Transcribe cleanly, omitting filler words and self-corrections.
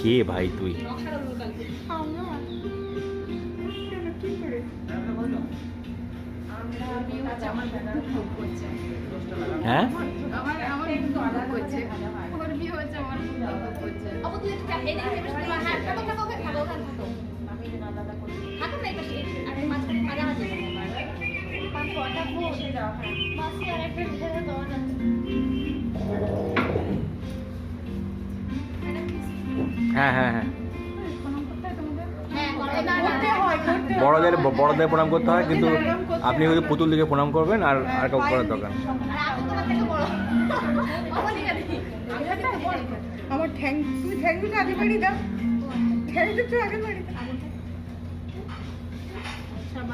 কে ভাই তুই? হ্যাঁ হ্যাঁ হ্যাঁ হ্যাঁ বড়দের প্রণাম করতে হয়, কিন্তু আপনি ওই পুতুল দিকে প্রণাম করবেন আর আর কাউকে করার দরকার। আমার থ্যাংক তুমি থ্যাংক ইউ আগে বাড়ি দাও, থ্যাংক ইউ আগে বাড়ি দাও।